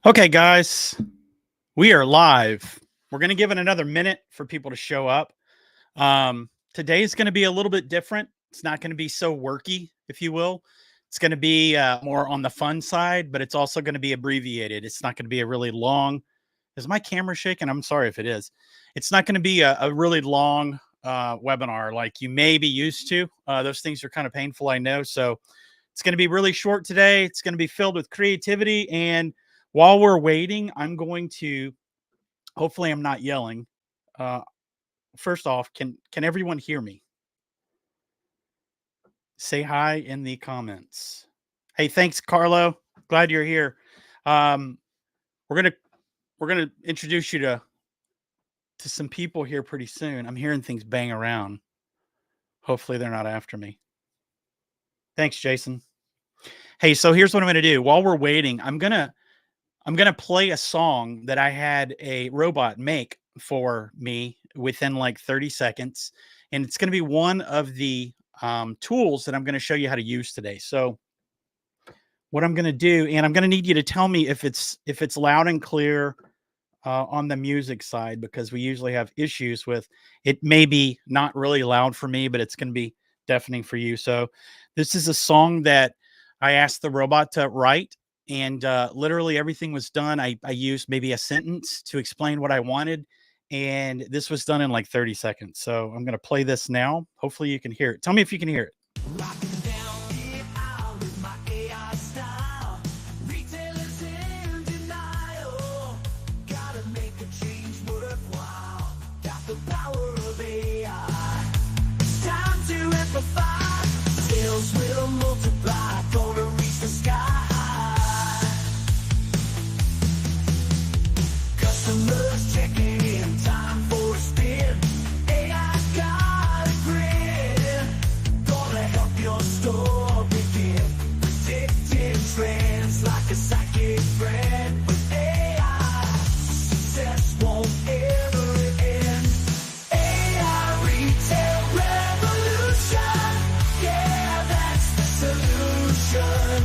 Okay, guys, we are live. We're going to give it another minute for people to show up. Today is going to be a little bit different. It's not going to be so worky, if you will. It's going to be more on the fun side, but it's also going to be abbreviated. It's not going to be a really long. Is my camera shaking? I'm sorry if it is. It's not going to be a really long webinar like you may be used to. Those things are kind of painful, I know. So it's going to be really short today. It's going to be filled with creativity. And while we're waiting, I'm going to, hopefully I'm not yelling. Uh, First off, can everyone hear me? Say hi in the comments. Hey, thanks, Carlo. Glad you're here. Um, we're gonna we're gonna introduce you to some people here pretty soon. I'm hearing things bang around. Hopefully they're not after me. Thanks, Jason. Hey, so here's what I'm gonna do. While we're waiting, I'm gonna play a song that I had a robot make for me within like 30 seconds, and it's gonna be one of the tools that I'm gonna show you how to use today. So what I'm gonna do, and I'm gonna need you to tell me if it's loud and clear on the music side, because we usually have issues with it. May be not really loud for me, but it's gonna be deafening for you. So this is a song that I asked the robot to write, and literally everything was done. I used maybe a sentence to explain what I wanted, and this was done in like 30 seconds. So I'm going to play this now. Hopefully you can hear it. Tell me if you can hear it. Rocking down the aisle with my AI style. Retailers in denial. Gotta make a change worthwhile. Got the power of AI. It's time to amplify. Sales will multiply. Gonna reach the sky. Customers checking in, time for a spin. AI got a grin. Gonna help your store begin. Predicting trends like a psychic friend. With AI, success won't ever end. AI retail revolution. Yeah, that's the solution.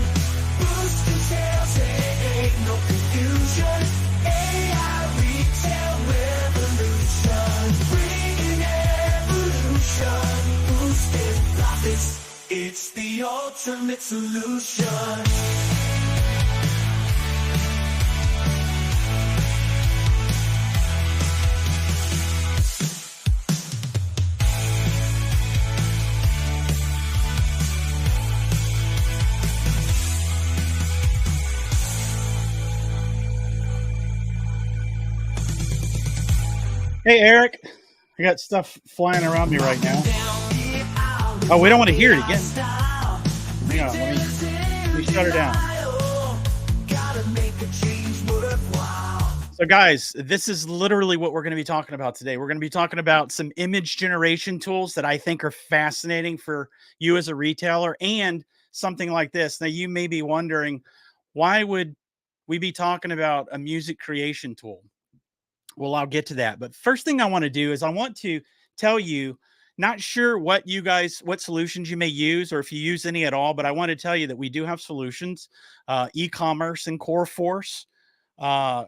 Boosting sales, ain't no confusion. AI retail revolution, bringing evolution, boosting profits. It's the ultimate solution. Hey, Eric. I got stuff flying around me right now. Oh, we don't want to hear it again. Hang on, let me shut her down. So, guys, this is literally what we're going to be talking about today. We're going to be talking about some image generation tools that I think are fascinating for you as a retailer, and something like this. Now, you may be wondering, why would we be talking about a music creation tool? Well, I'll get to that. But first thing I want to do is I want to tell you, not sure what solutions you may use, or if you use any at all, but I want to tell you that we do have solutions, e-commerce and Core Force, uh,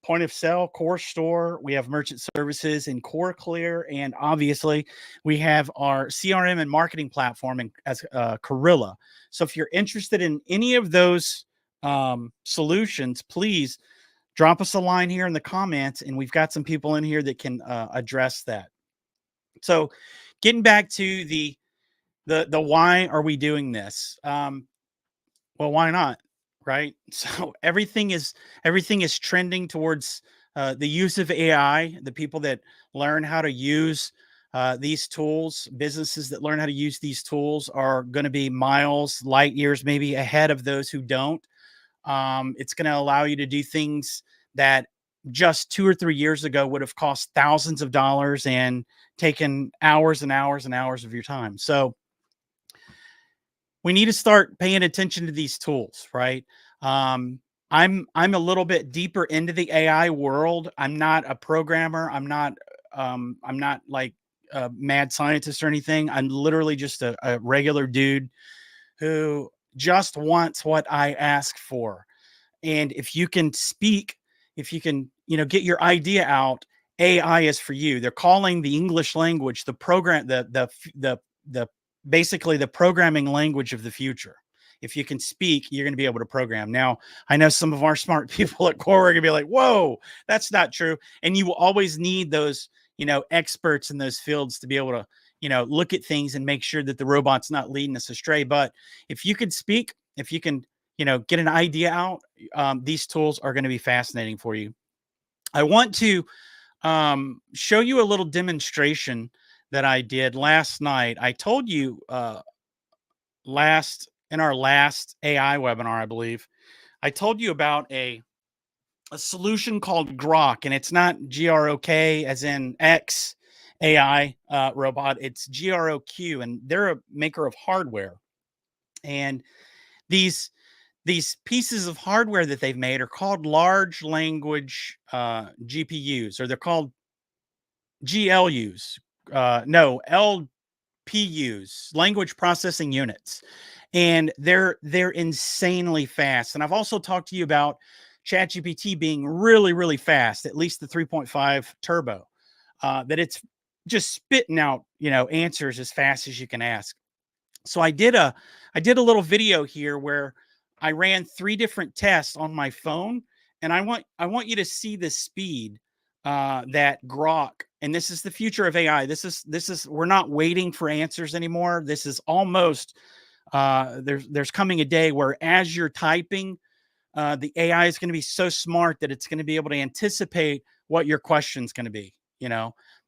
point of sale, Core Store. We have merchant services in Core Clear. And obviously we have our CRM and marketing platform as Corilla. So if you're interested in any of those solutions, please drop us a line here in the comments, and we've got some people in here that can address that. So getting back to the why are we doing this? Well, why not? Right. So everything is trending towards the use of AI. The people that learn how to use these tools, businesses that learn how to use these tools, are going to be miles, light years, maybe ahead of those who don't. It's going to allow you to do things that just 2 or 3 years ago would have cost thousands of dollars and taken hours and hours and hours of your time. So we need to start paying attention to these tools, right? I'm a little bit deeper into the AI world. I'm not a programmer. I'm not like a mad scientist or anything. I'm literally just a regular dude who just wants what I ask for. And if you can speak, if you can, get your idea out, AI is for you. They're calling the English language the program, the basically the programming language of the future. If you can speak, you're going to be able to program. Now, I know some of our smart people at Core are going to be like, "Whoa, that's not true." And you will always need those, experts in those fields to be able to, look at things and make sure that the robot's not leading us astray. But if you can speak, if you can, get an idea out, these tools are going to be fascinating for you. I want to show you a little demonstration that I did last night. I told you last in our last AI webinar, I believe, I told you about a solution called Grok, and it's not GROK as in X AI robot. It's GROQ, and they're a maker of hardware. And these these pieces of hardware that they've made are called large language GPUs, or they're called GLUs. No, LPUs, language processing units, and they're insanely fast. And I've also talked to you about ChatGPT being really, really fast, at least the 3.5 turbo. That it's just spitting out, answers as fast as you can ask. So I did a little video here where I ran 3 different tests on my phone, and I want you to see the speed that Grok, and this is the future of AI. This is we're not waiting for answers anymore. This is almost there's coming a day where as you're typing, the AI is going to be so smart that it's going to be able to anticipate what your question's going to be,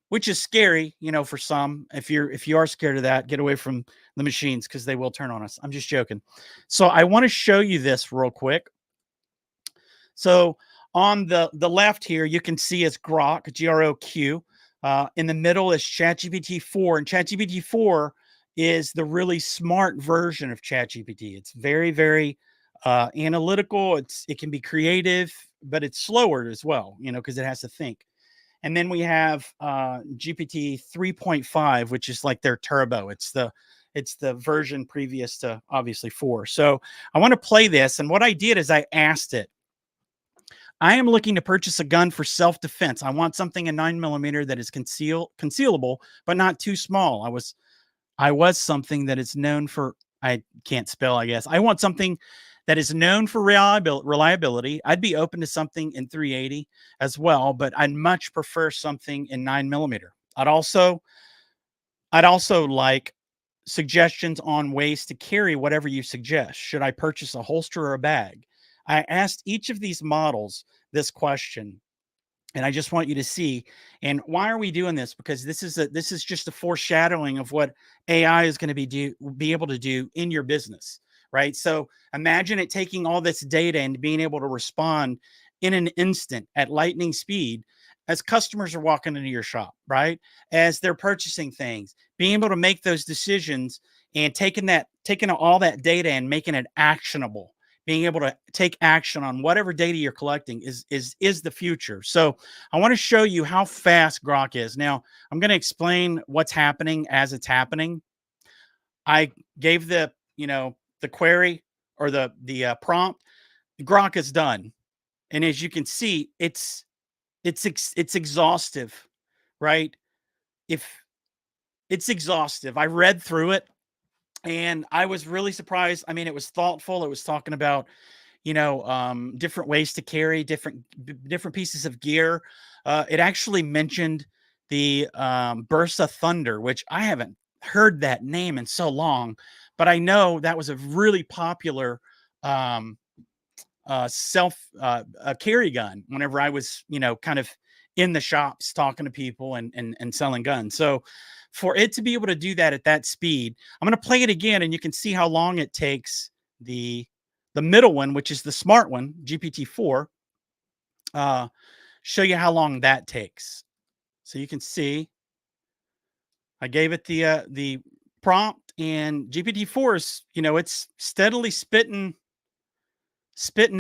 which is scary, for some. If you are scared of that, get away from the machines because they will turn on us. I'm just joking. So I want to show you this real quick. So on the left here, you can see it's Grok, GROQ. In the middle is ChatGPT 4, and ChatGPT 4 is the really smart version of ChatGPT. It's very, very analytical. It can be creative, but it's slower as well, because it has to think. And then we have GPT 3.5, which is like their turbo. It's the version previous to obviously 4. So I want to play this, and what I did is I asked it, I am looking to purchase a gun for self-defense. I want something in 9mm that is concealable, but not too small. I was something that is known for, I can't spell, I guess. I want something that is known for reliability. I'd be open to something in 380 as well, but I'd much prefer something in 9mm. I'd also like suggestions on ways to carry whatever you suggest. Should I purchase a holster or a bag? I asked each of these models this question, and I just want you to see. And why are we doing this? Because this is just a foreshadowing of what AI is going to be able to do in your business, right? So imagine it taking all this data and being able to respond in an instant at lightning speed as customers are walking into your shop, right? As they're purchasing things, being able to make those decisions and taking all that data and making it actionable, being able to take action on whatever data you're collecting is the future. So I want to show you how fast Grok is. Now, I'm going to explain what's happening as it's happening. I gave the query, or the prompt. Grok is done, and as you can see, it's exhaustive, right? If It's exhaustive. I read through it, and I was really surprised. I mean, it was thoughtful. It was talking about, different ways to carry different pieces of gear. It actually mentioned the Bursa Thunder, which I haven't heard that name in so long, but I know that was a really popular um, self a carry gun whenever I was, kind of in the shops talking to people and selling guns. So for it to be able to do that at that speed, I'm going to play it again, and you can see how long it takes the the middle one, which is the smart one, GPT-4. Uh, show you how long that takes. So you can see I gave it the prompt, and GPT-4 is, it's steadily spitting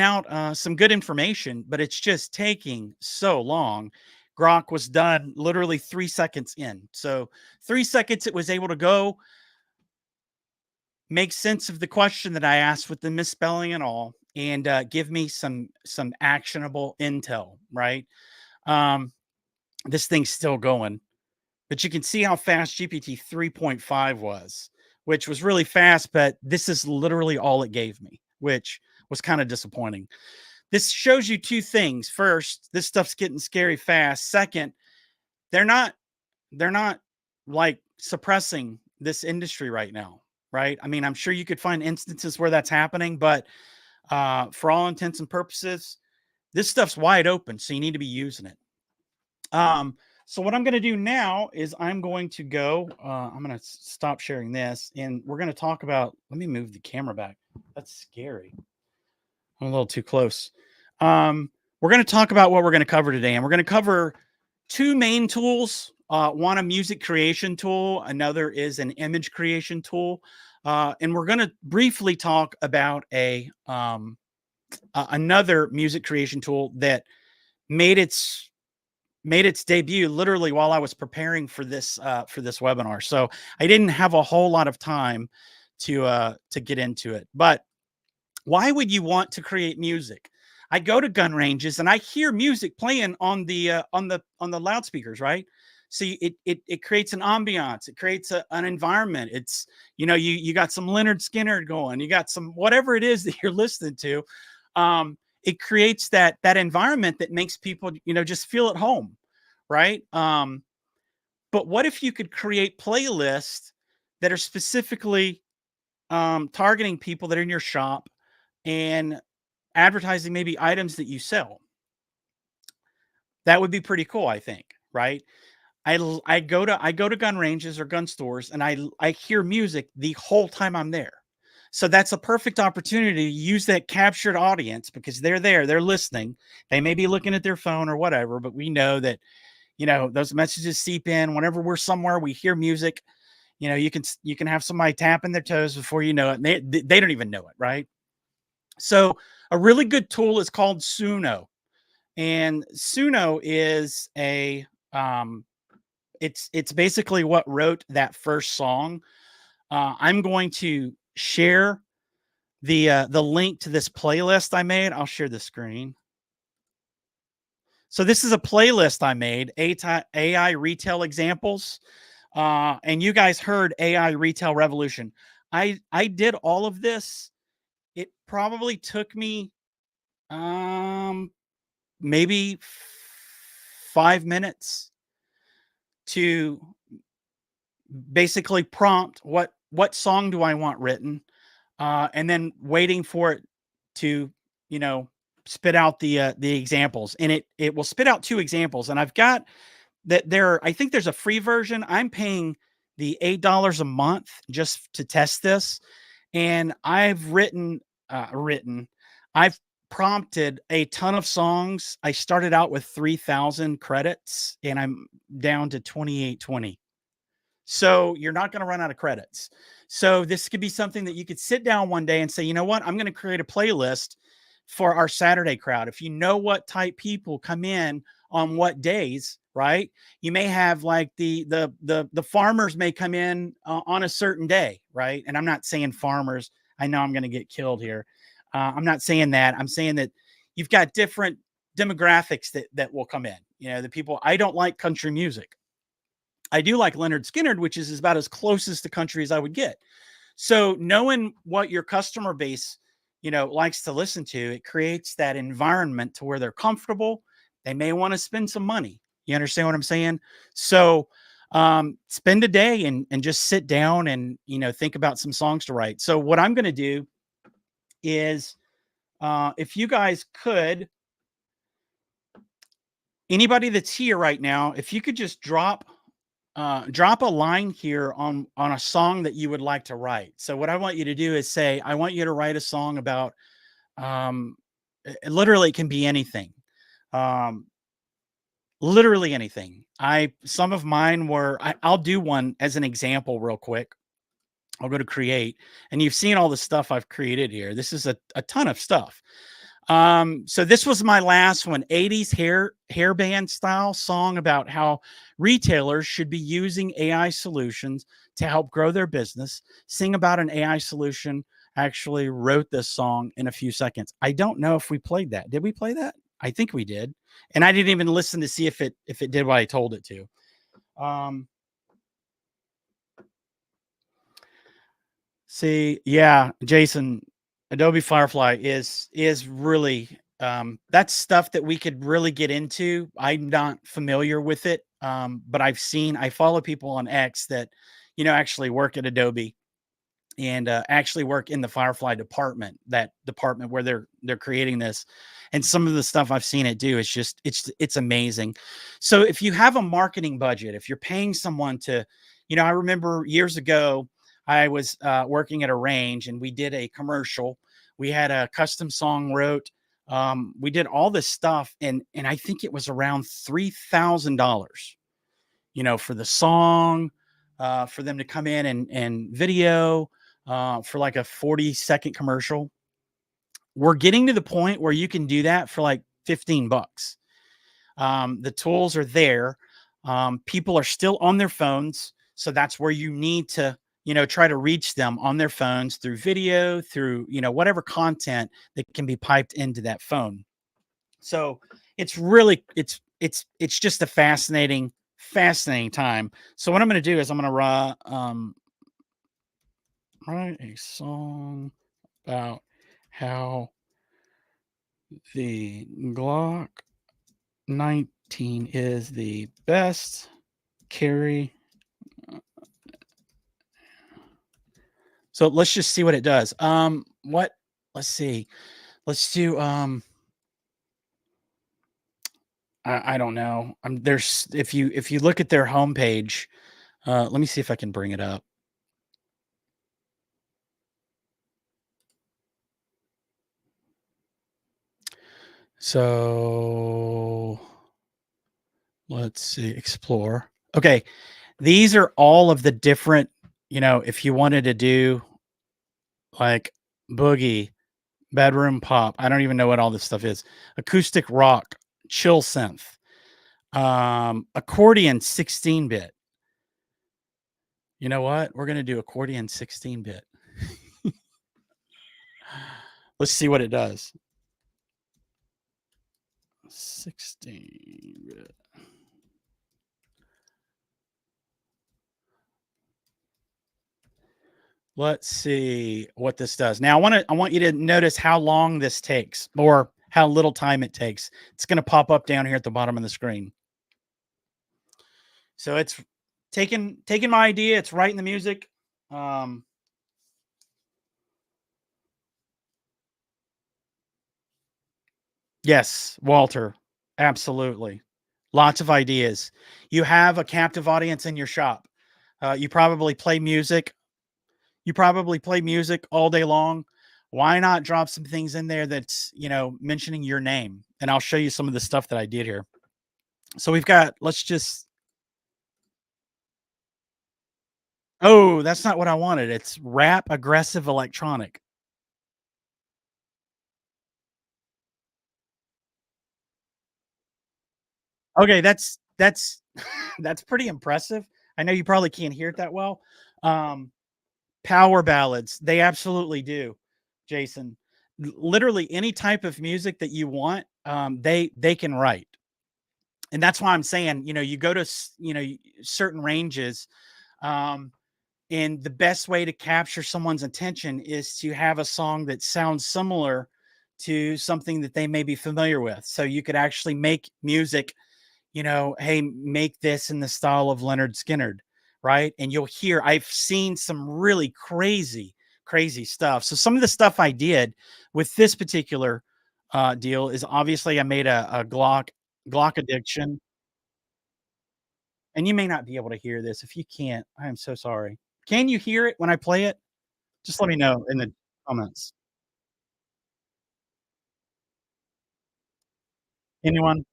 out some good information, but it's just taking so long. Grok was done literally 3 seconds in. So 3 seconds, it was able to go make sense of the question that I asked with the misspelling and all. and give me some actionable intel, right? Um, this thing's still going, but you can see how fast GPT 3.5 was, which was really fast, but this is literally all it gave me, which was kind of disappointing. This shows you two things. First, this stuff's getting scary fast. Second, they're not they're not like suppressing this industry right now, right? I mean, I'm sure you could find instances where that's happening, but for all intents and purposes, this stuff's wide open, so you need to be using it. Um, so what I'm going to do now is I'm going to go. I'm going to stop sharing this, and we're going to talk about. Let me move the camera back. That's scary. I'm a little too close. We're going to talk about what we're going to cover today, and we're going to cover two main tools. One a music creation tool, another is an image creation tool, and we're going to briefly talk about another music creation tool that made its debut literally while I was preparing for this webinar. So I didn't have a whole lot of time to get into it. But why would you want to create music? I go to gun ranges and I hear music playing on the loudspeakers, right? So it creates an ambiance, it creates an environment. It's, you got some Leonard Skinner going, you got some whatever it is that you're listening to. It creates that environment that makes people, just feel at home, right? But what if you could create playlists that are specifically targeting people that are in your shop and advertising maybe items that you sell? That would be pretty cool, I think, right? I go to gun ranges or gun stores and I hear music the whole time I'm there. So that's a perfect opportunity to use that captured audience because they're there, they're listening. They may be looking at their phone or whatever, but we know that, those messages seep in whenever we're somewhere, we hear music. You can have somebody tapping their toes before you know it. And they don't even know it, right? So a really good tool is called Suno. And Suno is it's basically what wrote that first song. I'm going to share the link to this playlist I made. I'll share the screen. So this is a playlist I made, AI retail examples. And you guys heard AI retail revolution. I did all of this. It probably took me maybe 5 minutes to basically prompt what song do I want written, and then waiting for it to spit out the examples, and it will spit out two examples. And I've got that there. I think there's a free version. I'm paying the $8 a month just to test this, and I've prompted a ton of songs. I started out with 3,000 credits and I'm down to 2,820. So you're not going to run out of credits. So this could be something that you could sit down one day and say, you know what, I'm going to create a playlist for our Saturday crowd. If you know what type people come in on what days, right? You may have like the farmers may come in on a certain day, right? And I'm not saying farmers. I know I'm going to get killed here. I'm not saying that. I'm saying that you've got different demographics that will come in. The people, I don't like country music. I do like Leonard Skinner, which is about as closest to country as I would get. So knowing what your customer base, likes to listen to, it creates that environment to where they're comfortable. They may want to spend some money. You understand what I'm saying? So spend a day and just sit down and, think about some songs to write. So what I'm going to do is, if you guys could, anybody that's here right now, if you could just drop a line here on a song that you would like to write. So what I want you to do is say, I want you to write a song about, literally it can be anything. Literally anything. Some of mine were, I'll do one as an example real quick. I'll go to create, and you've seen all the stuff I've created here. This is a ton of stuff. So this was my last one, 80s hairband style song about how retailers should be using AI solutions to help grow their business. Sing about an AI solution actually wrote this song in a few seconds. I don't know if we played that. Did we play that? I think we did. And I didn't even listen to see if it did what I told it to. Um, See, yeah, Jason, Adobe Firefly is really that's stuff that we could really get into. I'm not familiar with it, but I follow people on X that actually work at Adobe and actually work in the Firefly department, that department where they're creating this. And some of the stuff I've seen it do is just it's amazing. So if you have a marketing budget, if you're paying someone to, I remember years ago I was working at a range and we did a commercial. We had a custom song wrote. We did all this stuff, and I think it was around $3,000 for the song, for them to come in and video, for like a 40-second commercial. We're getting to the point where you can do that for like 15 bucks. The tools are there. People are still on their phones. So that's where you need to, try to reach them on their phones through video, through, whatever content that can be piped into that phone. So it's really it's just a fascinating time. So what I'm going to do is I'm going to write a song about how the Glock 19 is the best carry. So let's just see what it does. What? Let's see. Let's do. I don't know. There's if you look at their homepage. Let me see if I can bring it up. So let's see. Explore. Okay, these are all of the different. If you wanted to do like boogie, bedroom pop. I don't even know what all this stuff is. Acoustic rock, chill synth, accordion 16-bit. You know what? We're gonna do accordion 16-bit. Let's see what it does. 16-bit. Let's see what this does. Now I want you to notice how long this takes or how little time it takes. It's going to pop up down here at the bottom of the screen. So it's taking my idea, it's writing the music. Um yes, Walter. Absolutely. Lots of ideas. You have a captive audience in your shop. You probably play music. You probably play music all day long. Why not drop some things in there that's, mentioning your name? And I'll show you some of the stuff that I did here. So we've got, let's just, oh, that's not what I wanted. It's rap aggressive electronic. Okay, that's that's pretty impressive. I know you probably can't hear it that well. Um, Power ballads, they absolutely do, Jason. Literally any type of music that you want, they can write. And that's why I'm saying, you go to certain ranges, um, and the best way to capture someone's attention is to have a song that sounds similar to something that they may be familiar with. So you could actually make music, hey, make this in the style of Leonard Skinner, right? And you'll hear, I've seen some really crazy stuff. So some of the stuff I did with this particular deal is obviously I made a Glock addiction. And you may not be able to hear this. If you can't, I am so sorry. Can you hear it when I play it? Just let me know in the comments. Anyone?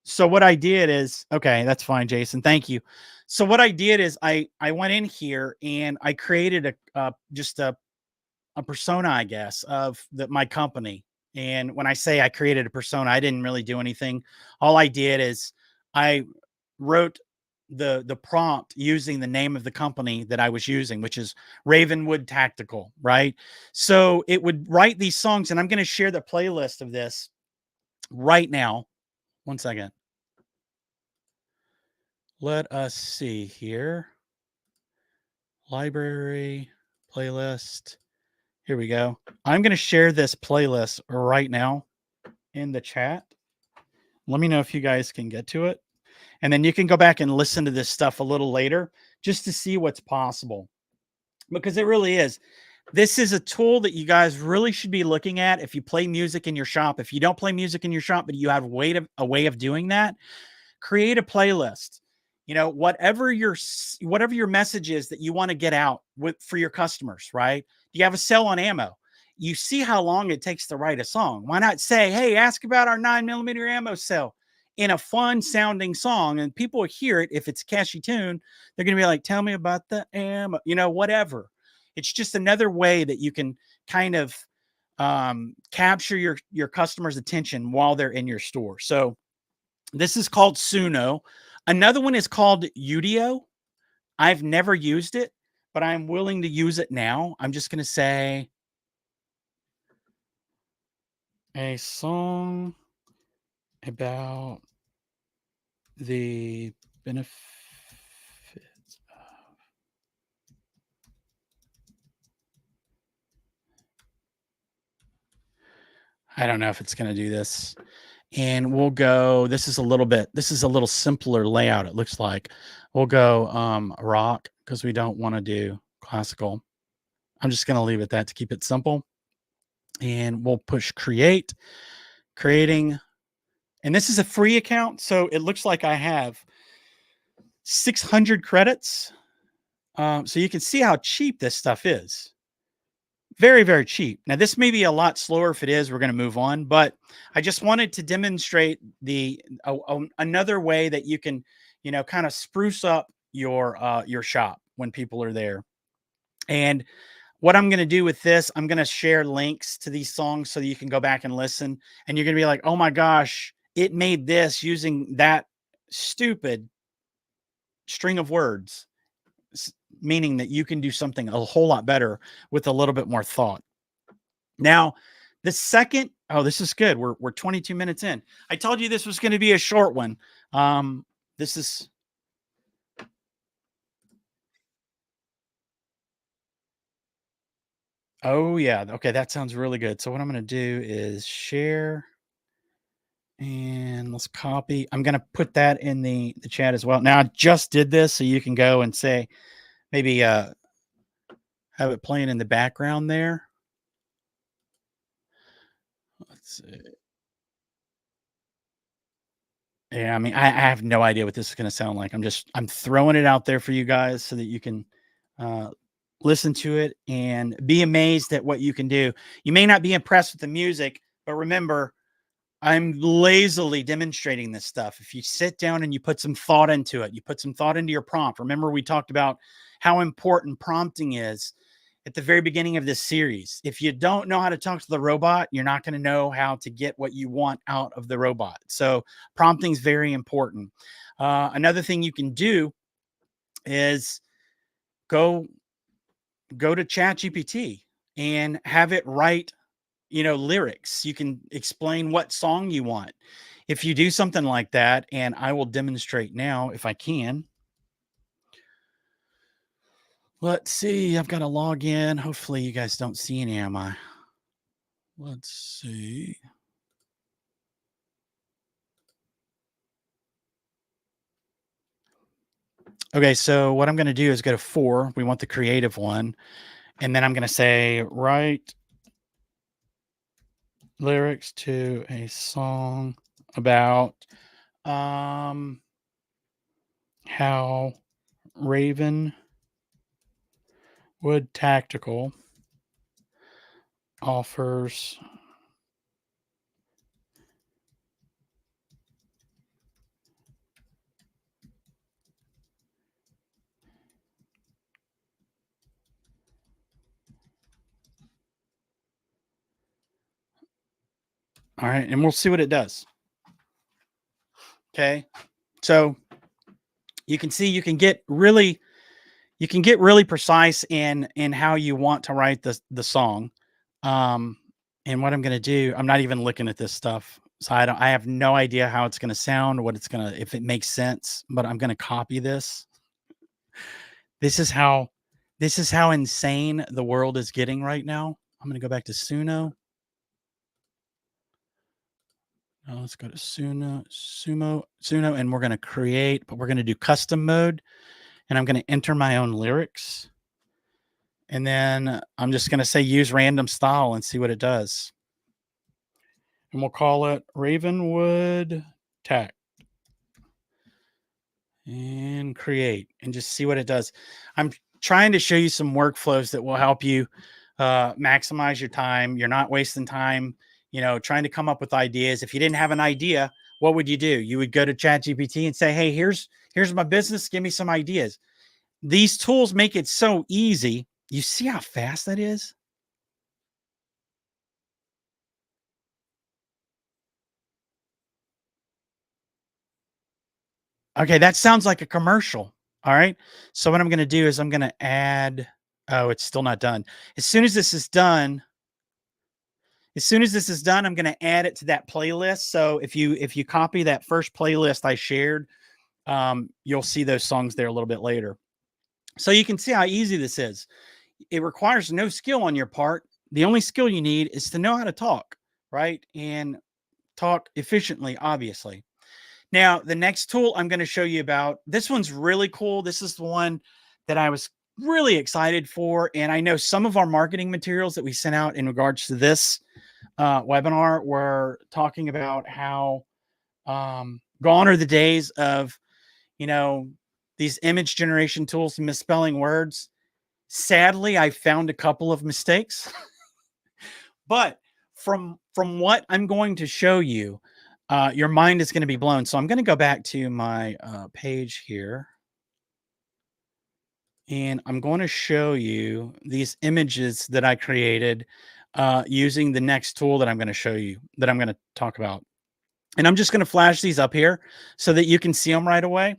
So what I did is okay, that's fine, Jason. Thank you. So what I did is I went in here and I created just a persona, I guess, of my company. And when I say I created a persona, I didn't really do anything. All I did is I wrote the prompt using the name of the company that I was using, which is Ravenwood Tactical, right? So it would write these songs, and I'm going to share the playlist of this right now. One second. Let us see here. Library playlist. Here we go. I'm going to share this playlist right now in the chat. Let me know if you guys can get to it. And then you can go back and listen to this stuff a little later just to see what's possible, because it really is. This is a tool that you guys really should be looking at if you play music in your shop. If you don't play music in your shop, but you have a way of doing that, create a playlist. You know, whatever your message is that you want to get out with for your customers, right? You have a sale on ammo. You see how long it takes to write a song. Why not say, hey, ask about our 9mm ammo sale in a fun sounding song, and people will hear it. If it's a catchy tune, they're going to be like, tell me about the ammo, whatever. It's just another way that you can kind of capture your customers' attention while they're in your store. So this is called Suno. Another one is called Udio. I've never used it, but I'm willing to use it now. I'm just going to say a song about the benefits. I don't know if it's going to do this. And we'll go, this is a little simpler layout, it looks like. We'll go rock because we don't want to do classical. I'm just going to leave it that to keep it simple. And we'll push creating. And this is a free account. So it looks like I have 600 credits. So you can see how cheap this stuff is. Very, very cheap. Now, this may be a lot slower. If it is, we're going to move on. But I just wanted to demonstrate another way that you can, kind of spruce up your shop when people are there. And what I'm going to do with this, I'm going to share links to these songs so that you can go back and listen. And you're going to be like, oh my gosh, it made this using that stupid string of words, meaning that you can do something a whole lot better with a little bit more thought. Now, the second, oh, this is good. We're 22 minutes in. I told you this was going to be a short one. This is, oh yeah. Okay. That sounds really good. So what I'm going to do is share and let's copy. I'm going to put that in the chat as well. Now I just did this so you can go and say, maybe, have it playing in the background there. Let's see. Yeah, I mean, I have no idea what this is going to sound like. I'm throwing it out there for you guys so that you can uh, listen to it and be amazed at what you can do. You may not be impressed with the music, but remember, I'm lazily demonstrating this stuff. If you sit down and you put some thought into it, you put some thought into your prompt. Remember, we talked about how important prompting is at the very beginning of this series. If you don't know how to talk to the robot, you're not going to know how to get what you want out of the robot. So prompting is very important. Another thing you can do is go to ChatGPT and have it write, lyrics. You can explain what song you want. If you do something like that, and I will demonstrate now if I can. Let's see. I've got to log in. Hopefully you guys don't see any, am I? Let's see. Okay, so what I'm going to do is go to 4. We want the creative one. And then I'm going to say, write lyrics to a song about how Ravenwood Tactical offers All right, and we'll see what it does. Okay. So you can see you can get really precise in how you want to write the song. Um, and what I'm gonna do, I'm not even looking at this stuff. So I have no idea how it's gonna sound, what it's gonna if it makes sense, but I'm gonna copy this. This is how this is how insane the world is getting right now. I'm gonna go back to Suno. Now let's go to Suno, and we're gonna create, but we're gonna do custom mode, and I'm gonna enter my own lyrics. And then I'm just gonna say use random style and see what it does. And we'll call it Ravenwood Tech and create and just see what it does. I'm trying to show you some workflows that will help you maximize your time. You're not wasting time, trying to come up with ideas. If you didn't have an idea, what would you do? You would go to ChatGPT and say, "Hey, here's my business. Give me some ideas." These tools make it so easy. You see how fast that is? Okay, that sounds like a commercial. All right. So what I'm going to do is I'm going to add. Oh, it's still not done. As soon as this is done, as soon as this is done, I'm going to add it to that playlist. So if you copy that first playlist I shared, you'll see those songs there a little bit later. So you can see how easy this is. It requires no skill on your part. The only skill you need is to know how to talk, right? And talk efficiently, obviously. Now, the next tool I'm going to show you about, this one's really cool. This is the one that I was really excited for. And I know some of our marketing materials that we sent out in regards to this webinar were talking about how gone are the days of, you know, these image generation tools and misspelling words. Sadly, I found a couple of mistakes, but from what I'm going to show you, your mind is going to be blown. So I'm going to go back to my page here, and I'm going to show you these images that I created using the next tool that I'm going to show you, that I'm going to talk about. And I'm just going to flash these up here so that you can see them right away.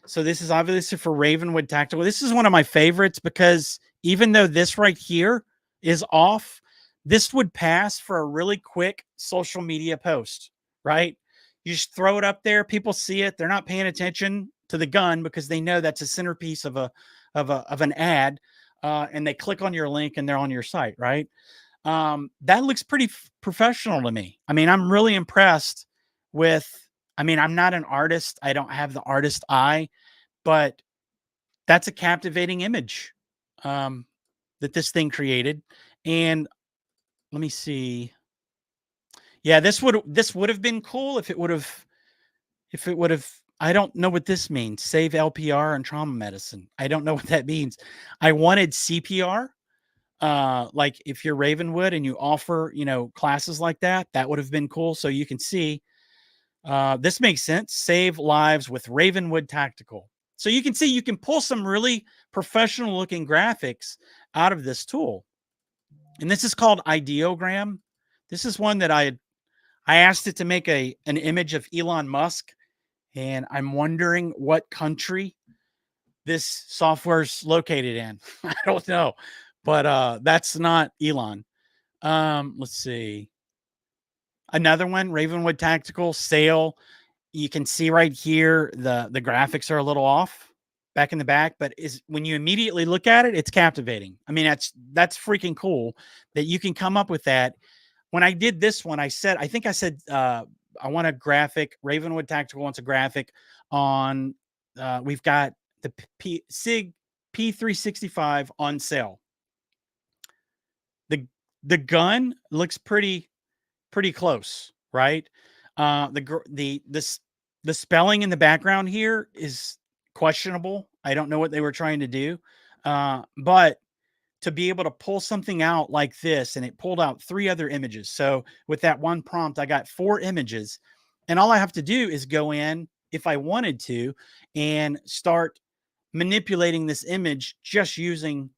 So this is obviously for Ravenwood Tactical. This is one of my favorites because even though this right here is off, this would pass for a really quick social media post, right? You just throw it up there, people see it, they're not paying attention to the gun because they know that's a centerpiece of an ad, and they click on your link and they're on your site, right? That looks pretty professional to me. I mean, I'm really impressed with, I mean, I'm not an artist. I don't have the artist eye, but that's a captivating image um, that this thing created. And let me see. Yeah, this would have been cool if it would have. I don't know what this means. Save LPR and trauma medicine. I don't know what that means. I wanted CPR. Like if you're Ravenwood and you offer, classes like that, that would have been cool. So you can see this makes sense. Save lives with Ravenwood Tactical. So you can see you can pull some really professional looking graphics out of this tool. And this is called Ideogram. This is one that I asked it to make an image of Elon Musk, and I'm wondering what country this software's located in. I don't know, but that's not Elon. Let's see. Another one, Ravenwood Tactical Sale. You can see right here the graphics are a little off back in the back, but is when you immediately look at it, it's captivating. I mean, that's freaking cool that you can come up with that. When I did this one, I think I said I want a graphic. Ravenwood Tactical wants a graphic on. We've got the Sig P365 on sale. The the gun looks pretty close, right? The spelling in the background here is questionable. I don't know what they were trying to do, but to be able to pull something out like this, and it pulled out 3 other images. So with that one prompt, I got 4 images, and all I have to do is go in if I wanted to and start manipulating this image just using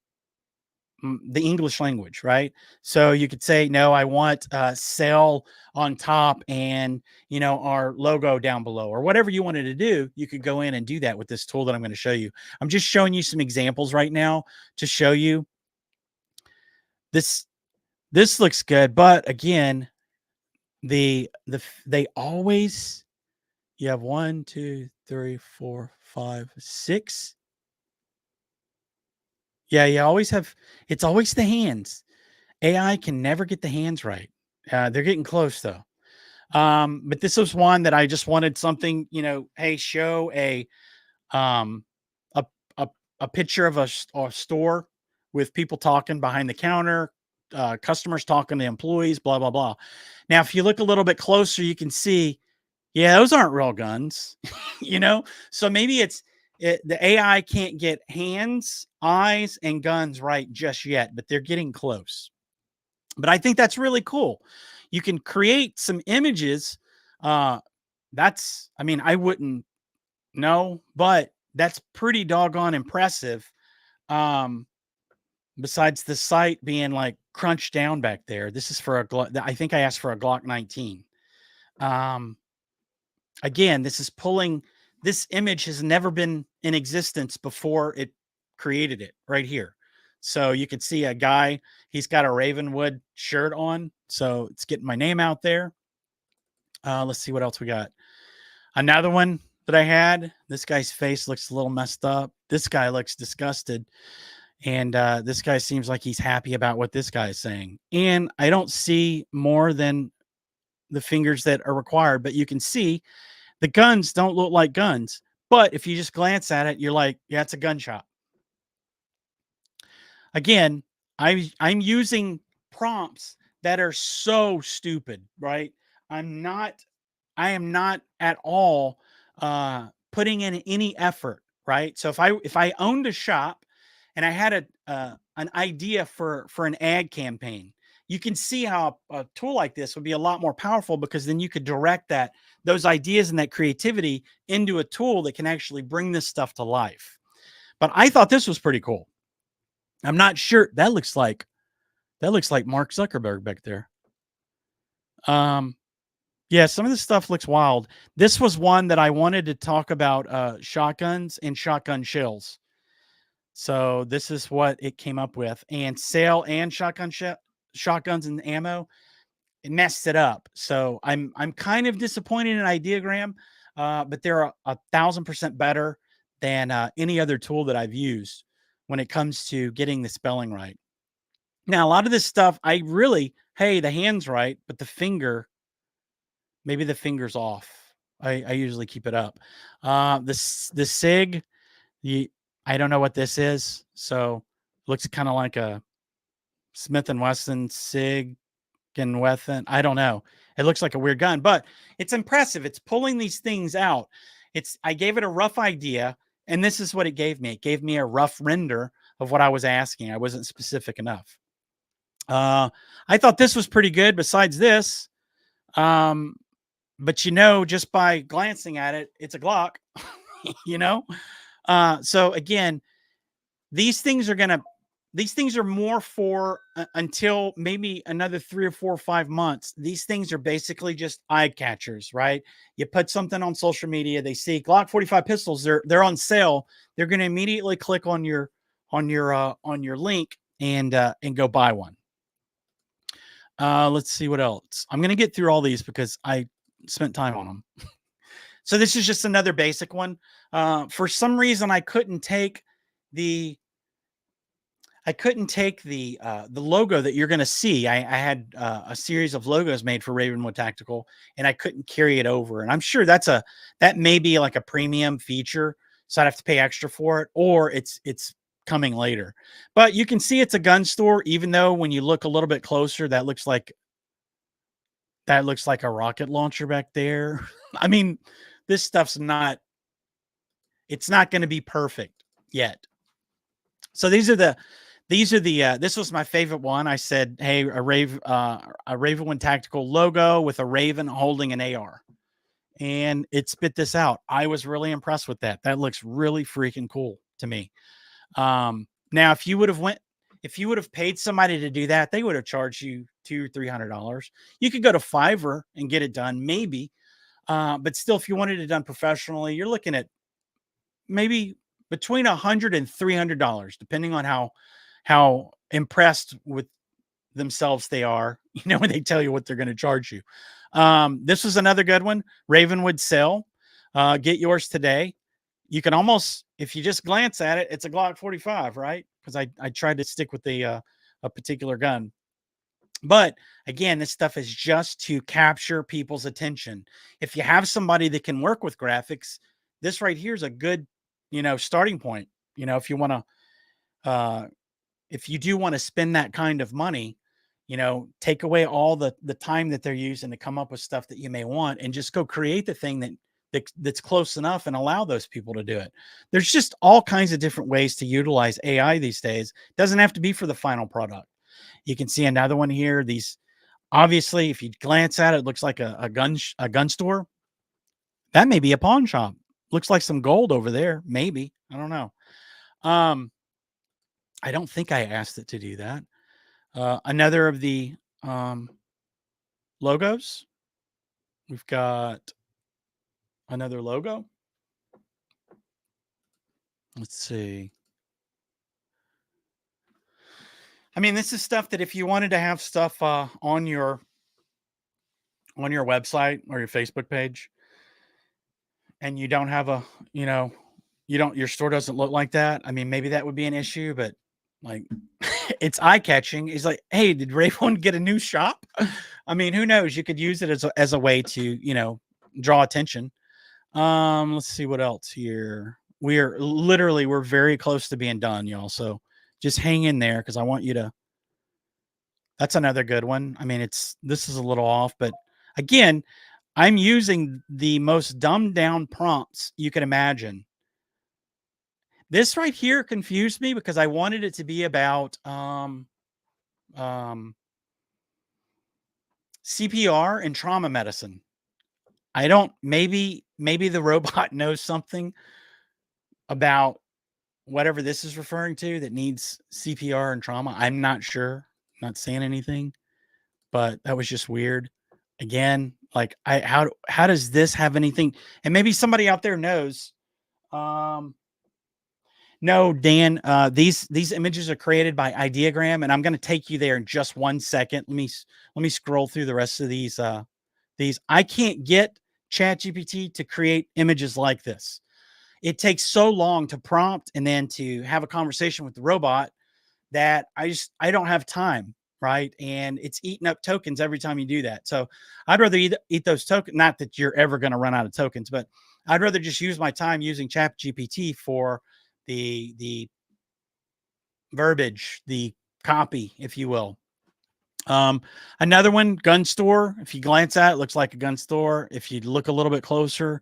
the English language, right? So you could say, no, I want sell on top and, our logo down below or whatever you wanted to do. You could go in and do that with this tool that I'm going to show you. I'm just showing you some examples right now to show you this. This looks good. But again, they always, you have 1, 2, 3, 4, 5, 6. Yeah, you always have, it's always the hands. AI can never get the hands right. They're getting close though. But this was one that I just wanted something, hey, show um a a, a picture of a store with people talking behind the counter, customers talking to employees, blah blah blah. Now, if you look a little bit closer, you can see, yeah, those aren't real guns, you know. So maybe the AI can't get hands, eyes, and guns right just yet, but they're getting close. But I think that's really cool. You can create some images. Uh, I mean, I wouldn't know, but that's pretty doggone impressive. Um, Besides the sight being like crunched down back there, this is for I think I asked for a Glock 19. Um, Again, this image has never been in existence before it created it right here. So you can see a guy, he's got a Ravenwood shirt on. So it's getting my name out there. Let's see what else we got. Another one that I had, this guy's face looks a little messed up. This guy looks disgusted. And this guy seems like he's happy about what this guy is saying. And I don't see more than the fingers that are required, but you can see the guns don't look like guns. But if you just glance at it, you're like, yeah, it's a gun shop. Again, I'm using prompts that are so stupid, right? I'm not I am not at all putting in any effort, right? So if I owned a shop and I had an idea for an ad campaign, you can see how a tool like this would be a lot more powerful, because then you could direct those ideas and that creativity into a tool that can actually bring this stuff to life. But I thought this was pretty cool. I'm not sure, that looks like Mark Zuckerberg back there. Yeah, some of this stuff looks wild. This was one that I wanted to talk about, shotguns and shotgun shells. So this is what it came up with, and sale and shotguns and ammo. It messed it up. So I'm kind of disappointed in Ideogram, but they're 1,000% better than any other tool that I've used when it comes to getting the spelling right. Now, a lot of this stuff, hey, the hand's right, but maybe the finger's off. I usually keep it up. The SIG, I don't know what this is. So looks kind of like a Smith and Wesson SIG and Wesson. I don't know. It looks like a weird gun, but it's impressive. It's pulling these things out. I gave it a rough idea, and this is what it gave me. It gave me a rough render of what I was asking. I wasn't specific enough. I thought this was pretty good besides this. But just by glancing at it, it's a Glock, you know? So again, these things are more for until maybe another 3 or 4 or 5 months. These things are basically just eye catchers, right? You put something on social media, they see Glock 45 pistols, they're on sale. They're going to immediately click on your link and go buy one. Let's see what else. I'm going to get through all these because I spent time on them. So this is just another basic one. For some reason, I couldn't take the logo that you're going to see. I had a series of logos made for Ravenwood Tactical, and I couldn't carry it over. And I'm sure that may be like a premium feature, so I'd have to pay extra for it, or it's coming later. But you can see it's a gun store, even though when you look a little bit closer, that looks like a rocket launcher back there. I mean, this stuff's not going to be perfect yet. So this was my favorite one. I said, hey, a Ravenwood Tactical logo with a Raven holding an AR. And it spit this out. I was really impressed with that. That looks really freaking cool to me. Now, if if you would have paid somebody to do that, they would have charged you $200-300. You could go to Fiverr and get it done, maybe. But still, if you wanted it done professionally, you're looking at maybe between $100 and $300, depending on how impressed with themselves they are, when they tell you what they're going to charge you. This was another good one. Ravenwood Sale. Get yours today. You can almost, if you just glance at it, it's a Glock 45, right? Because I tried to stick with a particular gun. But again, this stuff is just to capture people's attention. If you have somebody that can work with graphics, this right here is a good, starting point. If you want to, if you do want to spend that kind of money, take away all the time that they're using to come up with stuff that you may want, and just go create the thing that's close enough and allow those people to do it. There's just all kinds of different ways to utilize AI these days. It doesn't have to be for the final product. You can see another one here. These, obviously, if you glance at it, it looks like a gun store. That may be a pawn shop. Looks like some gold over there. Maybe. I don't know. I don't think I asked it to do that. Another of the logos. We've got another logo. Let's see. I mean, this is stuff that if you wanted to have stuff on your website or your Facebook page, and you don't have your store doesn't look like that. I mean, maybe that would be an issue, but like it's eye catching. It's like, hey, did Rayvon get a new shop? I mean, who knows? You could use it as a way to, draw attention. Let's see what else here. We're very close to being done, y'all. So just hang in there, because I want you to. That's another good one. I mean, this is a little off, but again, I'm using the most dumbed down prompts you can imagine. This right here confused me because I wanted it to be about CPR and trauma medicine. I don't, maybe the robot knows something about whatever this is referring to that needs CPR and trauma. I'm not sure. I'm not saying anything, but that was just weird. Again, like how does this have anything? And maybe somebody out there knows. No, Dan, these images are created by Ideogram, and I'm going to take you there in just 1 second. Let me scroll through the rest of these. I can't get ChatGPT to create images like this. It takes so long to prompt and then to have a conversation with the robot that I don't have time, right? And it's eating up tokens every time you do that. So I'd rather eat those tokens. Not that you're ever going to run out of tokens, but I'd rather just use my time using ChatGPT for the verbiage, the copy, if you will. Another one, gun store. If you glance at it, looks like a gun store. If you look a little bit closer,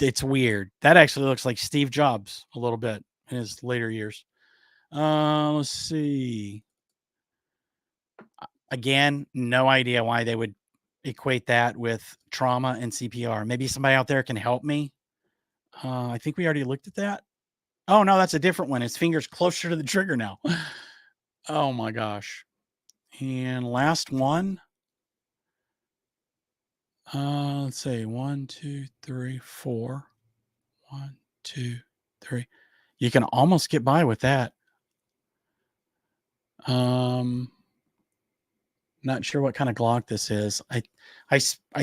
it's weird. That actually looks like Steve Jobs a little bit in his later years. Let's see. Again, no idea why they would equate that with trauma and CPR. Maybe somebody out there can help me. I think we already looked at that. Oh, no, that's a different one. His finger's closer to the trigger now. Oh, my gosh. And last one. Let's say 1, 2, 3, 4. 1, 2, 3. You can almost get by with that. Not sure what kind of Glock this is. I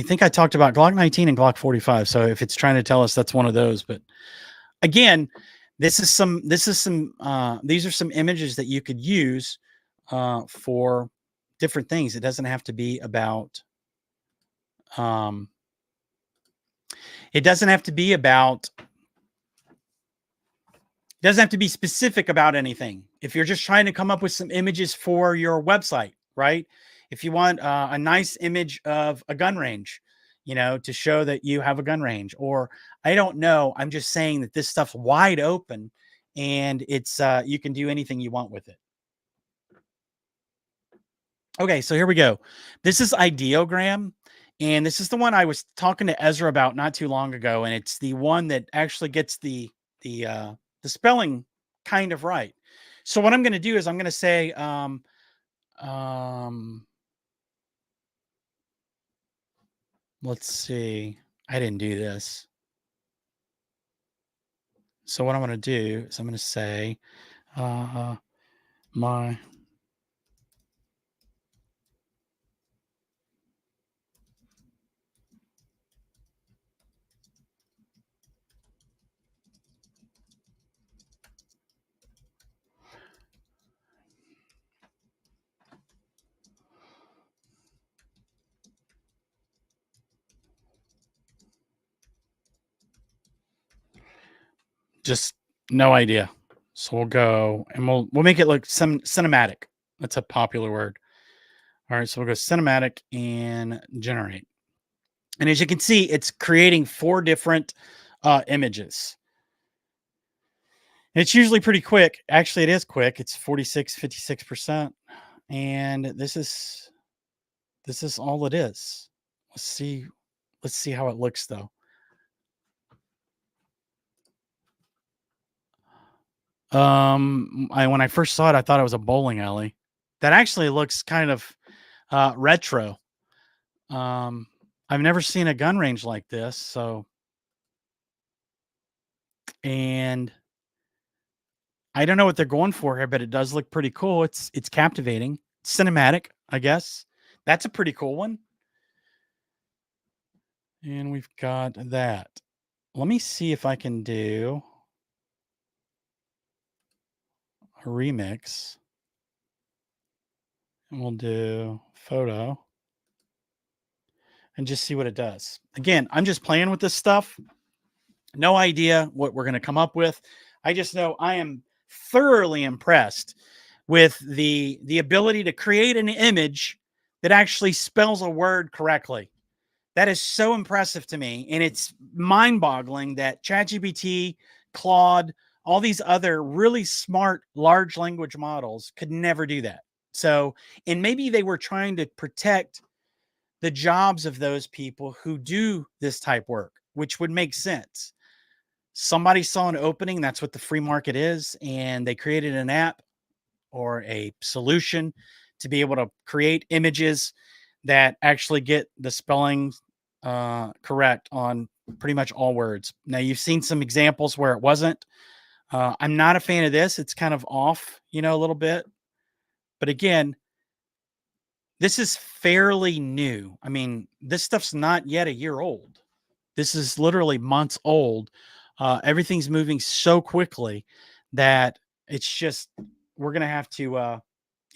think I talked about Glock 19 and Glock 45. So if it's trying to tell us that's one of those, but again, these are some images that you could use for different things. It doesn't have to be about, it doesn't have to be specific about anything. If you're just trying to come up with some images for your website, right? If you want a nice image of a gun range, to show that you have a gun range, or I don't know, I'm just saying that this stuff's wide open and it's, you can do anything you want with it. Okay, so here we go. This is Ideogram, and this is the one I was talking to Ezra about not too long ago, and it's the one that actually gets the spelling kind of right. So what I'm going to do is I'm going to say, um, let's see. I didn't do this. So what I'm going to do is I'm going to say, uh, my just no idea. So we'll go and we'll make it look some cinematic. That's a popular word. All right, so we'll go cinematic and generate. And as you can see, it's creating 4 different images. And it's usually pretty quick. Actually, it is quick. It's 56%. And this is all it is. Let's see how it looks though. When I first saw it, I thought it was a bowling alley. That actually looks kind of retro. Um, I've never seen a gun range like this, so and I don't know what they're going for here, but it does look pretty cool. It's captivating, cinematic, I guess. That's a pretty cool one. And we've got that. Let me see if I can do a remix. And we'll do photo and just see what it does. Again, I'm just playing with this stuff. No idea what we're going to come up with. I just know I am thoroughly impressed with the ability to create an image that actually spells a word correctly. That is so impressive to me. And it's mind-boggling that ChatGPT, Claude, all these other really smart large language models could never do that. So, and maybe they were trying to protect the jobs of those people who do this type work, which would make sense. Somebody saw an opening. That's what the free market is. And they created an app or a solution to be able to create images that actually get the spelling correct on pretty much all words. Now, you've seen some examples where it wasn't. I'm not a fan of this. It's kind of off, a little bit. But again, this is fairly new. I mean, this stuff's not yet a year old. This is literally months old. Everything's moving so quickly that it's just, we're going to have to,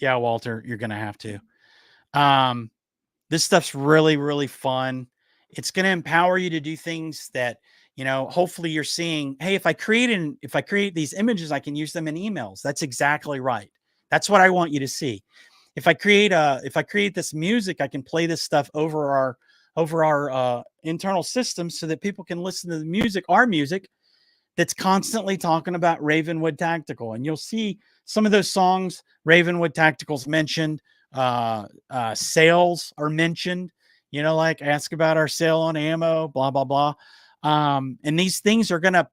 yeah, Walter, you're going to have to. This stuff's really, really fun. It's going to empower you to do things that, hopefully you're seeing, hey, if I create these images, I can use them in emails. That's exactly right. That's what I want you to see. If I create this music, I can play this stuff over our internal system so that people can listen to the music, our music, that's constantly talking about Ravenwood Tactical. And you'll see some of those songs, Ravenwood Tactical's mentioned, sales are mentioned, like ask about our sale on ammo, blah, blah, blah. And these things are going to,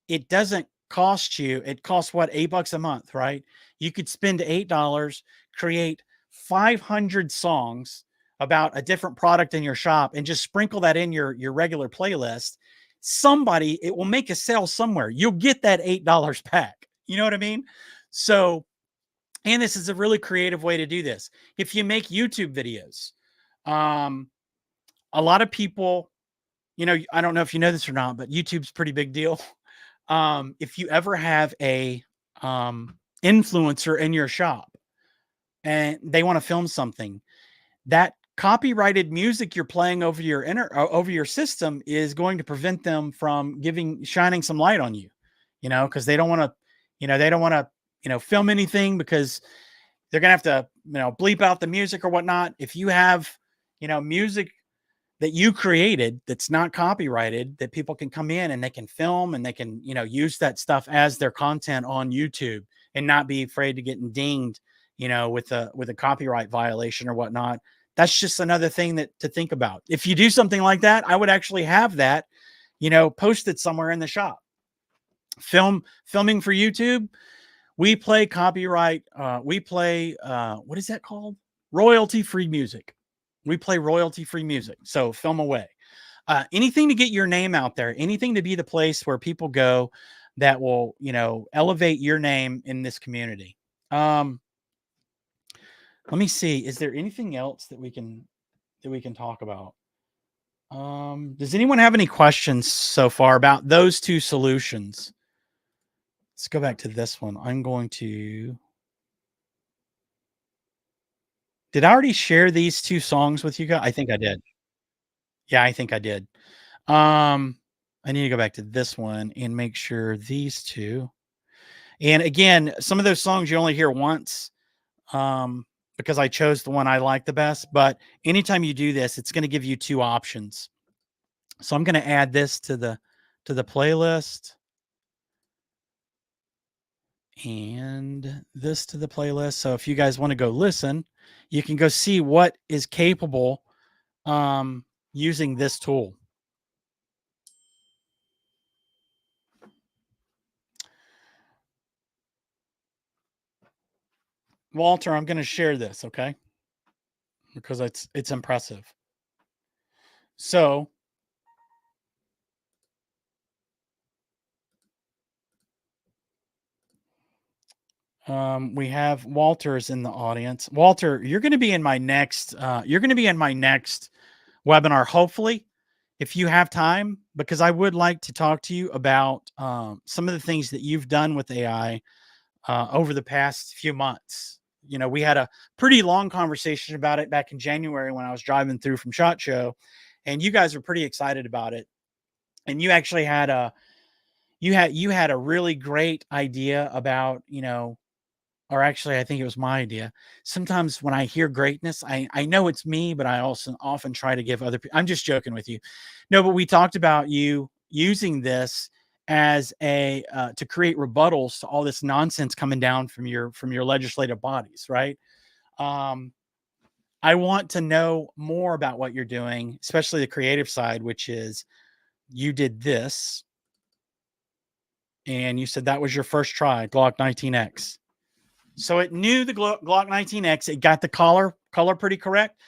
it doesn't cost you, it costs what, $8 a month, right? You could spend $8, create 500 songs about a different product in your shop and just sprinkle that in your regular playlist. It will make a sale somewhere. You'll get that $8 back. You know what I mean? So, and this is a really creative way to do this. If you make YouTube videos, a lot of people, I don't know if you know this or not, but YouTube's a pretty big deal. If you ever have a influencer in your shop and they want to film something, that copyrighted music you're playing over your system is going to prevent them from shining some light on you, because they don't want to, film anything because they're going to have to, bleep out the music or whatnot. If you have, music that you created that's not copyrighted, that people can come in and they can film and they can, use that stuff as their content on YouTube and not be afraid to get dinged, with a copyright violation or whatnot. That's just another thing to think about. If you do something like that, I would actually have that, posted somewhere in the shop. Filming for YouTube, We play copyright, we play, what is that called? Royalty-free music. We play royalty-free music, so film away. Anything to get your name out there, anything to be the place where people go that will, elevate your name in this community. Um, let me see, is there anything else that we can talk about? Does anyone have any questions so far about those two solutions? Let's go back to this one. Did I already share these two songs with you guys? I think I did. Yeah, I think I did. Um, I need to go back to this one and make sure these two. And again, some of those songs you only hear once, um, because I chose the one I like the best. But anytime you do this, it's going to give you two options. So I'm going to add this to the playlist and this to the playlist. So if you guys want to go listen, you can go see what is capable using this tool. Walter, I'm going to share this, okay? Because it's impressive. So, we have Walter's in the audience. Walter, you're going to be in my next. You're going to be in my next webinar, hopefully, if you have time, because I would like to talk to you about some of the things that you've done with AI over the past few months. We had a pretty long conversation about it back in January when I was driving through from SHOT Show, and you guys were pretty excited about it. And you actually had you had a really great idea about, or actually I think it was my idea. Sometimes when I hear greatness, I know it's me, but I also often try to give other people. I'm just joking with you. No, but we talked about you using this as a to create rebuttals to all this nonsense coming down from your legislative bodies, right? Um, I want to know more about what you're doing, especially the creative side, which is you did this and you said that was your first try, Glock 19X. So it knew the Glock 19X. It got the color pretty correct.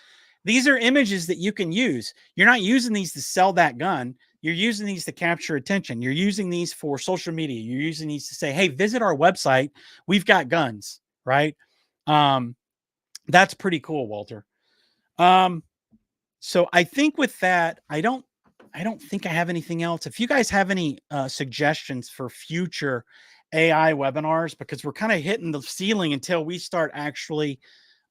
These are images that you can use. You're not using these to sell that gun. You're using these to capture attention. You're using these for social media. You're using these to say, "Hey, visit our website. We've got guns." Right? Um, that's pretty cool, Walter. Um, so I think with that, I don't think I have anything else. If you guys have any suggestions for future AI webinars, because we're kind of hitting the ceiling until we start actually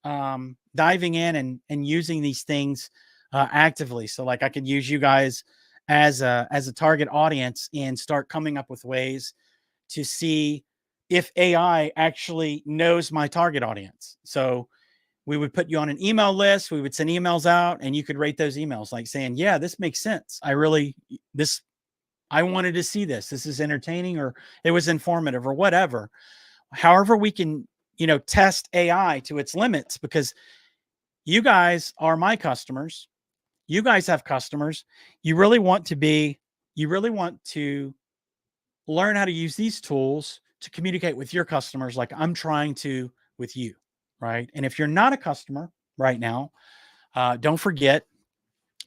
diving in and using these things actively. So like I could use you guys as a target audience and start coming up with ways to see if AI actually knows my target audience. So we would put you on an email list. We would send emails out and you could rate those emails like saying, yeah, this makes sense. I wanted to see this. This is entertaining or it was informative or whatever. However, we can, test AI to its limits because you guys are my customers. You guys have customers. You really want to be, you really want to learn how to use these tools to communicate with your customers like I'm trying to with you. Right. And if you're not a customer right now, don't forget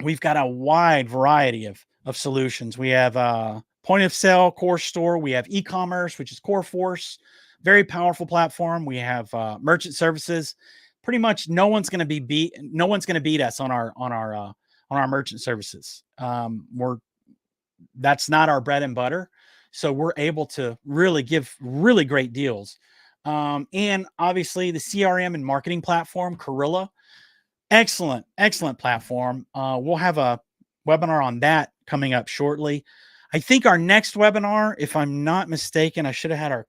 we've got a wide variety of solutions. We have point of sale, core store. We have e-commerce, which is Core Force, very powerful platform. We have merchant services. Pretty much no one's going to beat us on our merchant services. That's not our bread and butter, so we're able to really give really great deals. And obviously the CRM and marketing platform, Corilla, excellent platform. We'll have a webinar on that coming up shortly. I think our next webinar, if I'm not mistaken, I should have had our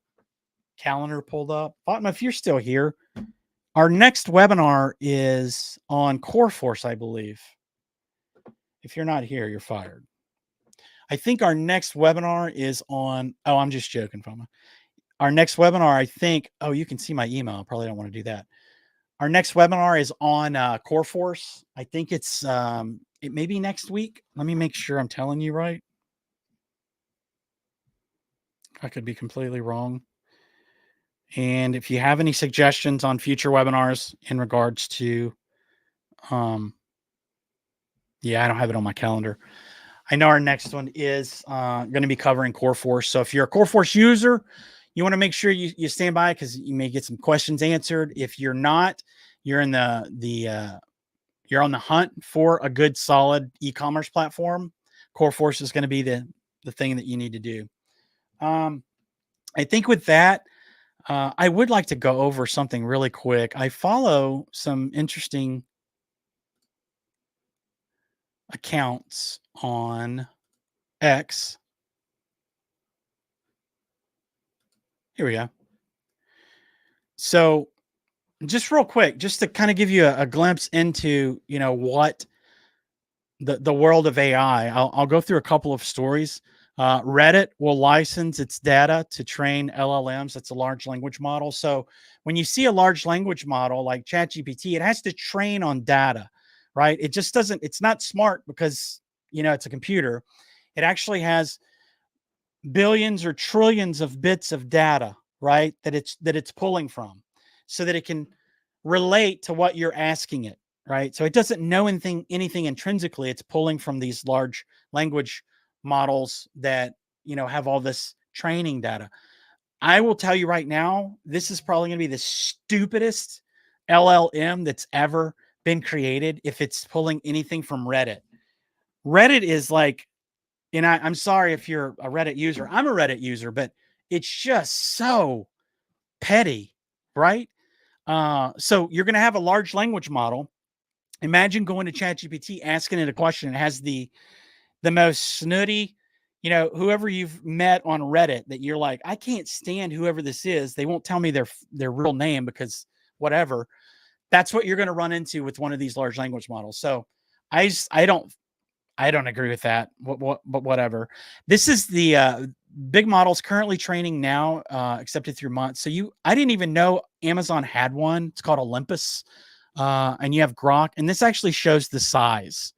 calendar pulled up. Fatima, if you're still here, our next webinar is on Core Force, I believe. If you're not here, you're fired. I think our next webinar is on. Oh, I'm just joking, Fatima. Our next webinar, I think. Oh, you can see my email. I probably don't want to do that. Our next webinar is on Core Force. I think it may be next week. Let me make sure I'm telling you right. I could be completely wrong. And if you have any suggestions on future webinars in regards to, um, yeah, I don't have it on my calendar. I know our next one is going to be covering Core Force. So if you're a Core Force user, you want to make sure you stand by because you may get some questions answered. If you're not, you're in you're on the hunt for a good, solid e-commerce platform. Core Force is going to be the thing that you need to do. I think with that, I would like to go over something really quick. I follow some interesting accounts on X. Here we go. So just real quick, just to kind of give you a glimpse into, what the world of AI. I'll go through a couple of stories. Reddit will license its data to train LLMs. That's a large language model. So when you see a large language model like ChatGPT, it has to train on data, right? It just doesn't. It's not smart because it's a computer. It actually has billions or trillions of bits of data, right? That it's pulling from, so that it can relate to what you're asking it, right? So it doesn't know anything intrinsically. It's pulling from these large language models that have all this training data. I will tell you right now, this is probably going to be the stupidest LLM that's ever been created if it's pulling anything from Reddit. Reddit is like, and I'm sorry if you're a Reddit user. I'm a Reddit user, but it's just so petty, right? So you're going to have a large language model. Imagine going to ChatGPT, asking it a question. It has the most snooty, whoever you've met on Reddit that you're like, I can't stand whoever this is. They won't tell me their real name because whatever. That's what you're going to run into with one of these large language models. So I don't agree with that. But whatever. This is the big models currently training now, accepted through months. So I didn't even know Amazon had one. It's called Olympus, and you have Grok, and this actually shows the size,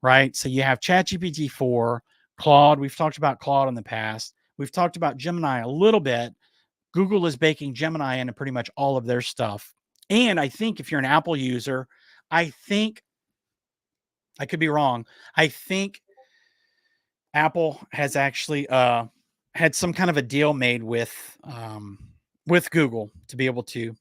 right? So you have ChatGPT 4, Claude. We've talked about Claude in the past. We've talked about Gemini a little bit. Google is baking Gemini into pretty much all of their stuff. And I think if you're an Apple user, I think I could be wrong. I think Apple has actually had some kind of a deal made with Google to be able to.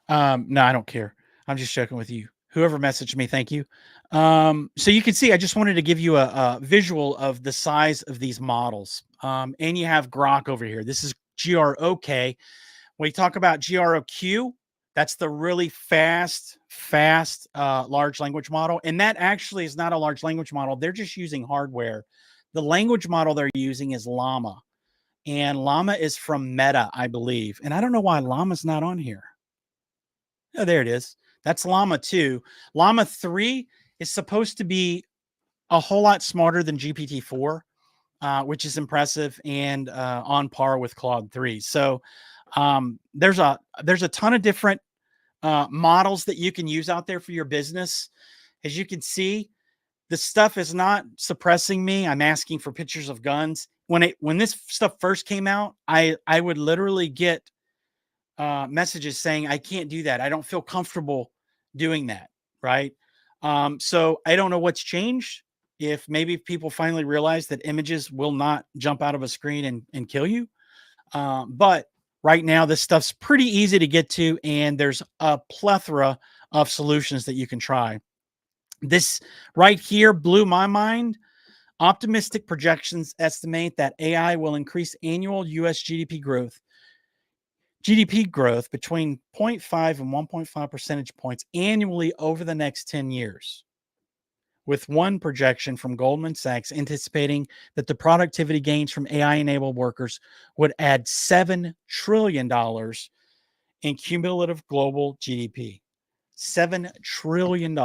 No, I don't care. I'm just joking with you. Whoever messaged me, thank you. So you can see, I just wanted to give you a visual of the size of these models. And you have Grok over here. This is GROK. When we talk about GROQ, that's the really fast large language model. And that actually is not a large language model. They're just using hardware. The language model they're using is Llama. And Llama is from Meta, I believe. And I don't know why Llama's not on here. Oh, there it is. That's Llama 2. Llama 3 is supposed to be a whole lot smarter than GPT-4, which is impressive and on par with Claude 3. So there's a ton of different models that you can use out there for your business. As you can see, the stuff is not suppressing me. I'm asking for pictures of guns. When this stuff first came out, I would literally get messages saying I can't do that. I don't feel comfortable doing that. Right. So I don't know what's changed. If maybe people finally realize that images will not jump out of a screen and kill you. But right now, this stuff's pretty easy to get to, and there's a plethora of solutions that you can try. This right here blew my mind. Optimistic projections estimate that AI will increase annual US GDP growth between 0.5 and 1.5 percentage points annually over the next 10 years. With one projection from Goldman Sachs anticipating that the productivity gains from AI-enabled workers would add $7 trillion in cumulative global GDP. $7 trillion.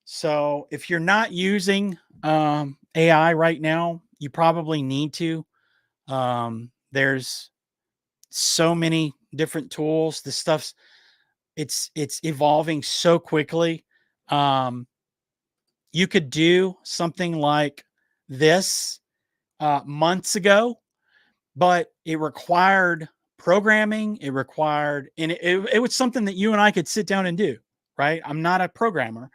So if you're not using AI right now, you probably need to. There's so many different tools. This stuff's it's evolving so quickly. You could do something like this. months ago, but it required programming. It required, and it was something that you and I could sit down and do, right? I'm not a programmer,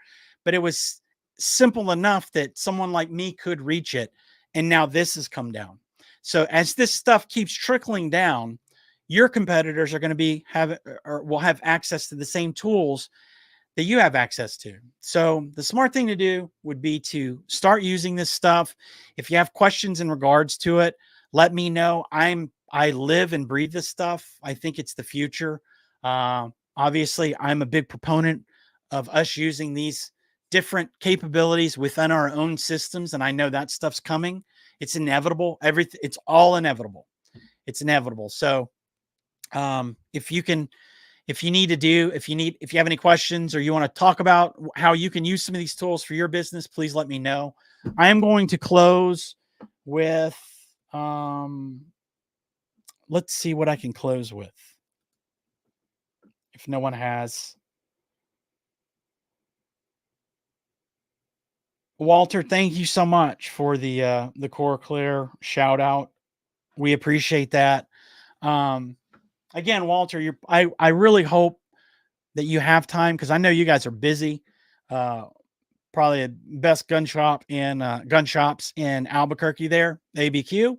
but it was simple enough that someone like me could reach it. And now this has come down. So as this stuff keeps trickling down, your competitors are going to will have access to the same tools that you have access to. So the smart thing to do would be to start using this stuff. If you have questions in regards to it, let me know. I live and breathe this stuff. I think it's the future. Obviously, I'm a big proponent of us using these different capabilities within our own systems, and I know that stuff's coming. It's inevitable. Everything. It's all inevitable. It's inevitable. So, if you have any questions or you want to talk about how you can use some of these tools for your business, please let me know. I am going to close with, let's see what I can close with. If no one has. Walter, thank you so much for the CoreClear shout out. We appreciate that. Again, Walter, I really hope that you have time, because I know you guys are busy. Probably the best gun shops in Albuquerque there, ABQ.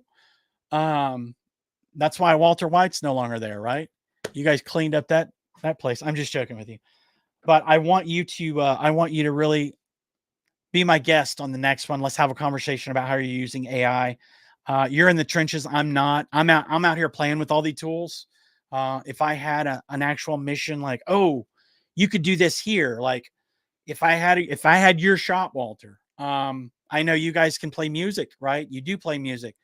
That's why Walter White's no longer there, right? You guys cleaned up that place. I'm just joking with you. But I want you to really be my guest on the next one. Let's have a conversation about how you're using AI. You're in the trenches. I'm not. I'm out here playing with all these tools. If I had an actual mission, like, oh, you could do this here. Like if I had your shop, Walter, I know you guys can play music, right? You do play music.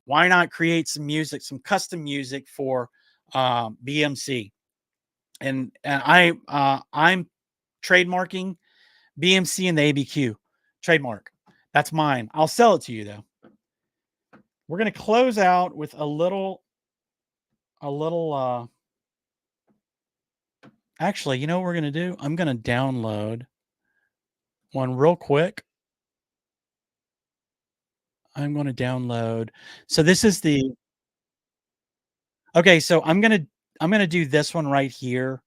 Why not create some music, some custom music for BMC? And I'm trademarking BMC and the ABQ trademark. That's mine. I'll sell it to you though. We're going to close out with a little actually, you know what we're going to do? I'm going to download one real quick. I'm going to download. So this is okay. So I'm going to do this one right here.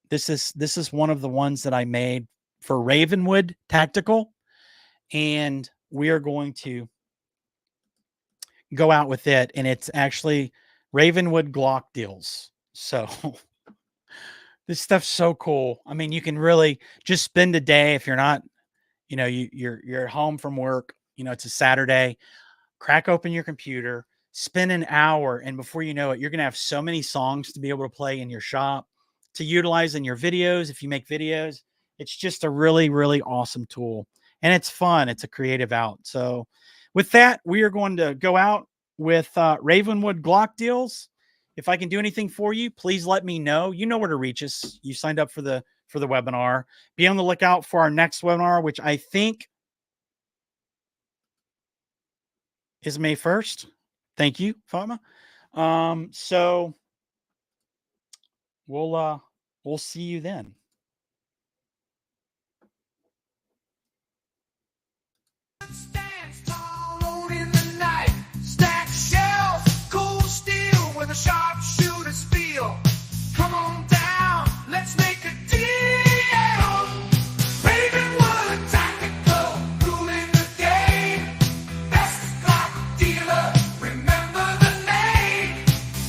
This is one of the ones that I made for Ravenwood Tactical, and we are going to go out with it. And it's actually Ravenwood Glock deals. So this stuff's so cool. I mean, you can really just spend a day if you're not, you're at home from work, it's a Saturday, crack open your computer, spend an hour, and before you know it, you're going to have so many songs to be able to play in your shop, to utilize in your videos. If you make videos, it's just a really, really awesome tool, and it's fun. It's a creative out. So with that, we are going to go out with Ravenwood Glock deals. If I can do anything for you, please let me know. You know where to reach us. You signed up for the webinar. Be on the lookout for our next webinar, which I think is May 1st. Thank you, Fatima. So we'll see you then. Stands tall alone in the night, stack shells, cool steel where the sharpshooters feel. Come on down, let's make a deal. Ravenwood Tactical, ruling the game. Best Glock dealer, remember the name.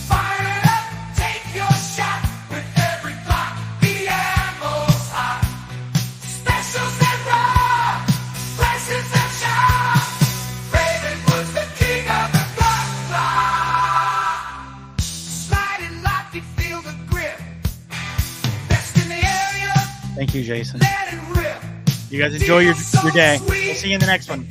Fire it up, take your shot with every Glock. The ammo's hot. Specials and raw, prices and sharp. Ravenwood's the king of the Glock. Sliding lock, you feel the grip. Best in the area. Thank you, Jason. Let it rip. You guys enjoy your day. We'll see you in the next one.